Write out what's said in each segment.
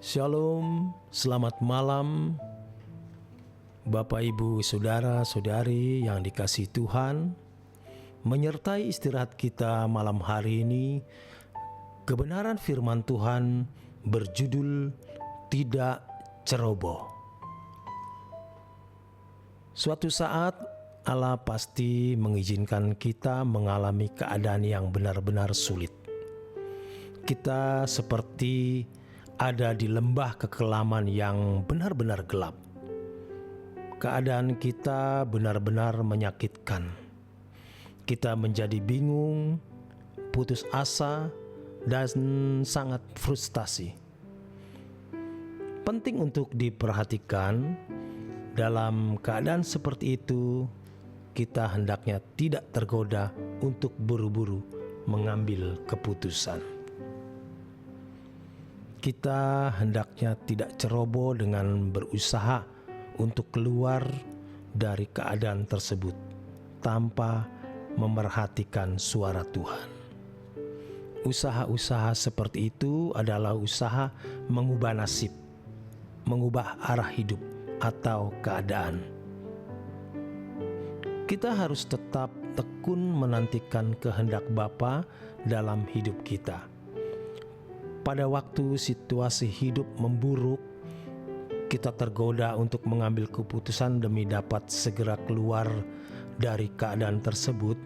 Shalom, selamat malam Bapak Ibu Saudara-saudari yang dikasihi Tuhan. Menyertai istirahat kita malam hari ini, kebenaran firman Tuhan berjudul Tidak Ceroboh. Suatu saat Allah pasti mengizinkan kita mengalami keadaan yang benar-benar sulit. Kita seperti ada di lembah kekelaman yang benar-benar gelap. Keadaan kita benar-benar menyakitkan. Kita menjadi bingung, putus asa, dan sangat frustasi. Penting untuk diperhatikan, dalam keadaan seperti itu, kita hendaknya tidak tergoda untuk buru-buru mengambil keputusan. Kita hendaknya tidak ceroboh dengan berusaha untuk keluar dari keadaan tersebut tanpa memerhatikan suara Tuhan. Usaha-usaha seperti itu adalah usaha mengubah nasib, mengubah arah hidup atau keadaan. Kita harus tetap tekun menantikan kehendak Bapa dalam hidup kita. Pada waktu situasi hidup memburuk, kita tergoda untuk mengambil keputusan demi dapat segera keluar dari keadaan tersebut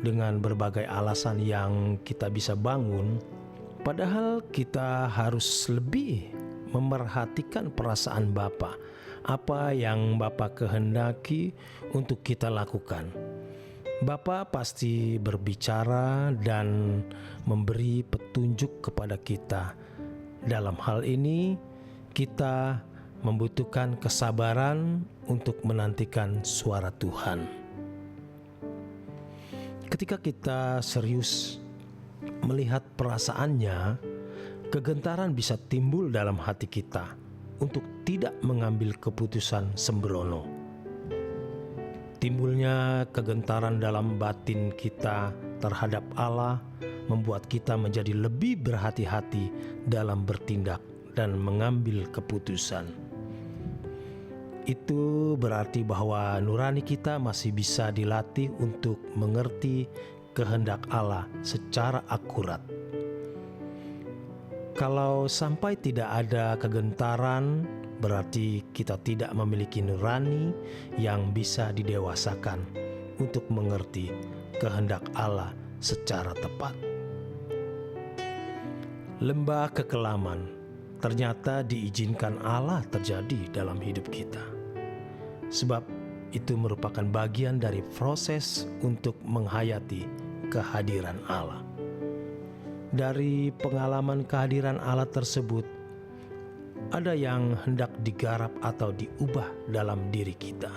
dengan berbagai alasan yang kita bisa bangun. Padahal kita harus lebih memerhatikan perasaan Bapa, apa yang Bapa kehendaki untuk kita lakukan. Bapa pasti berbicara dan memberi petunjuk kepada kita. Dalam hal ini, kita membutuhkan kesabaran untuk menantikan suara Tuhan. Ketika kita serius melihat perasaannya, kegentaran bisa timbul dalam hati kita untuk tidak mengambil keputusan sembrono. Timbulnya kegentaran dalam batin kita terhadap Allah membuat kita menjadi lebih berhati-hati dalam bertindak dan mengambil keputusan. Itu berarti bahwa nurani kita masih bisa dilatih untuk mengerti kehendak Allah secara akurat. Kalau sampai tidak ada kegentaran, berarti kita tidak memiliki nurani yang bisa didewasakan untuk mengerti kehendak Allah secara tepat. Lembah kekelaman ternyata diizinkan Allah terjadi dalam hidup kita, sebab itu merupakan bagian dari proses untuk menghayati kehadiran Allah. Dari pengalaman kehadiran Allah tersebut, ada yang hendak digarap atau diubah dalam diri kita.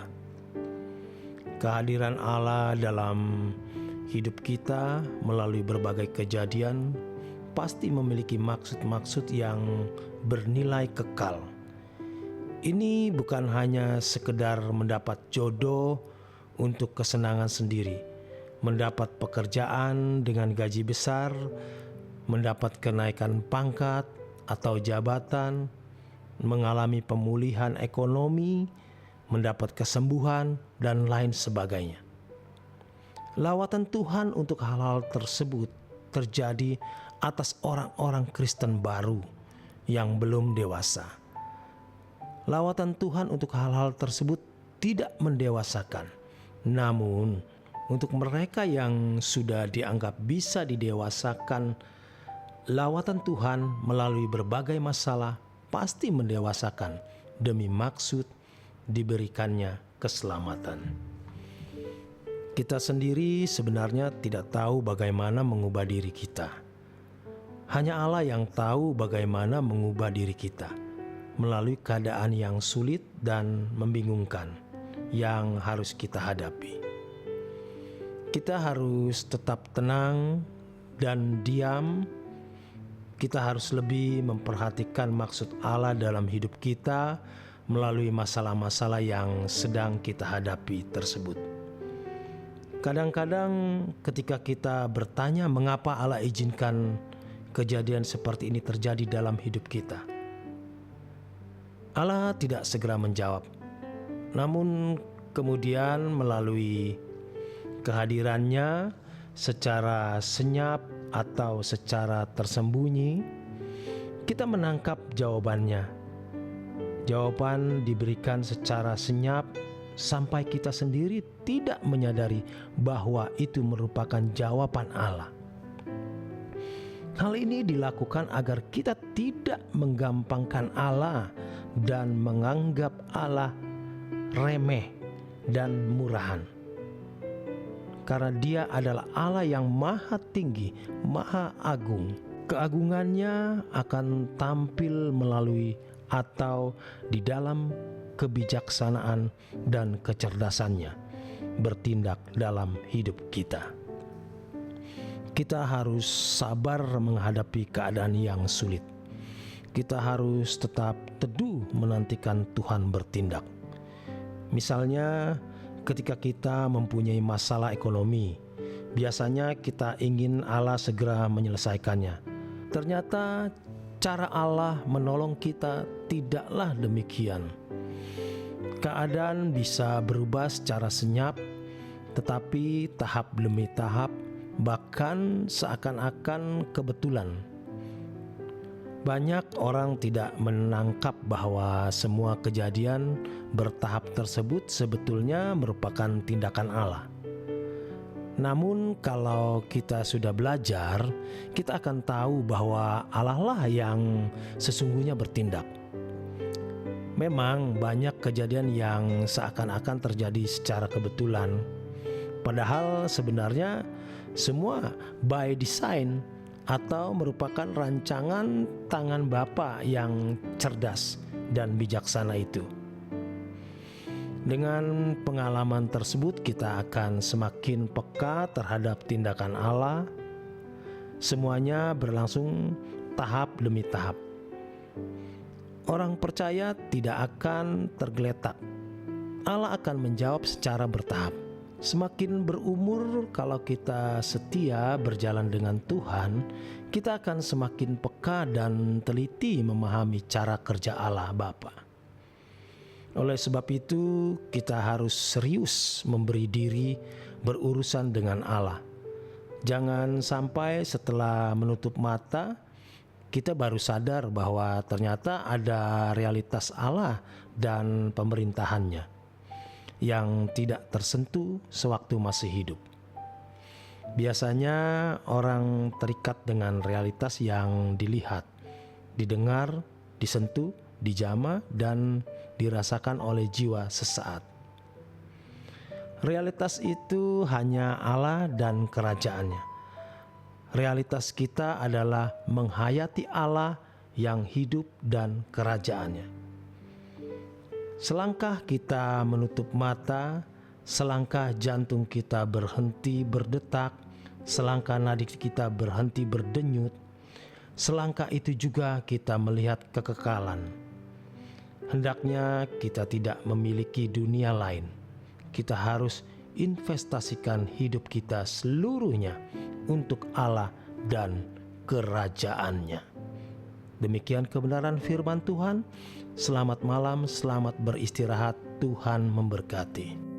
Kehadiran Allah dalam hidup kita melalui berbagai kejadian pasti memiliki maksud-maksud yang bernilai kekal. Ini bukan hanya sekedar mendapat jodoh untuk kesenangan sendiri, mendapat pekerjaan dengan gaji besar, mendapat kenaikan pangkat atau jabatan, mengalami pemulihan ekonomi, mendapat kesembuhan, dan lain sebagainya. Lawatan Tuhan untuk hal-hal tersebut terjadi atas orang-orang Kristen baru yang belum dewasa. Lawatan Tuhan untuk hal-hal tersebut tidak mendewasakan, namun untuk mereka yang sudah dianggap bisa didewasakan, lawatan Tuhan melalui berbagai masalah pasti mendewasakan demi maksud diberikannya keselamatan. Kita sendiri sebenarnya tidak tahu bagaimana mengubah diri kita. Hanya Allah yang tahu bagaimana mengubah diri kita melalui keadaan yang sulit dan membingungkan yang harus kita hadapi. Kita harus tetap tenang dan diam. Kita harus lebih memperhatikan maksud Allah dalam hidup kita melalui masalah-masalah yang sedang kita hadapi tersebut. Kadang-kadang ketika kita bertanya mengapa Allah izinkan kejadian seperti ini terjadi dalam hidup kita, Allah tidak segera menjawab, namun kemudian melalui kehadirannya secara senyap atau secara tersembunyi, kita menangkap jawabannya. Jawaban diberikan secara senyap sampai kita sendiri tidak menyadari bahwa itu merupakan jawaban Allah. Hal ini dilakukan agar kita tidak menggampangkan Allah dan menganggap Allah remeh dan murahan. Karena Dia adalah Allah yang maha tinggi, maha agung. Keagungannya akan tampil melalui atau di dalam kebijaksanaan dan kecerdasannya bertindak dalam hidup kita. Kita harus sabar menghadapi keadaan yang sulit. Kita harus tetap teduh menantikan Tuhan bertindak. Misalnya, ketika kita mempunyai masalah ekonomi, biasanya kita ingin Allah segera menyelesaikannya. Ternyata cara Allah menolong kita tidaklah demikian. Keadaan bisa berubah secara senyap, tetapi tahap demi tahap, bahkan seakan-akan kebetulan. Banyak orang tidak menangkap bahwa semua kejadian bertahap tersebut sebetulnya merupakan tindakan Allah. Namun kalau kita sudah belajar, kita akan tahu bahwa Allah lah yang sesungguhnya bertindak. Memang banyak kejadian yang seakan-akan terjadi secara kebetulan, padahal sebenarnya semua by design atau merupakan rancangan tangan Bapa yang cerdas dan bijaksana itu. Dengan pengalaman tersebut, kita akan semakin peka terhadap tindakan Allah. Semuanya berlangsung tahap demi tahap. Orang percaya tidak akan tergeletak. Allah akan menjawab secara bertahap. Semakin berumur, kalau kita setia berjalan dengan Tuhan, kita akan semakin peka dan teliti memahami cara kerja Allah Bapa. Oleh sebab itu, kita harus serius memberi diri berurusan dengan Allah. Jangan sampai setelah menutup mata, kita baru sadar bahwa ternyata ada realitas Allah dan pemerintahannya yang tidak tersentuh sewaktu masih hidup. Biasanya orang terikat dengan realitas yang dilihat, didengar, disentuh, dijamah, dan dirasakan oleh jiwa sesaat. Realitas itu hanya Allah dan kerajaannya. Realitas kita adalah menghayati Allah yang hidup dan kerajaannya. Selangkah kita menutup mata, selangkah jantung kita berhenti berdetak, selangkah nadi kita berhenti berdenyut, selangkah itu juga kita melihat kekekalan. Hendaknya kita tidak memiliki dunia lain. Kita harus investasikan hidup kita seluruhnya untuk Allah dan kerajaannya. Demikian kebenaran firman Tuhan. Selamat malam, selamat beristirahat. Tuhan memberkati.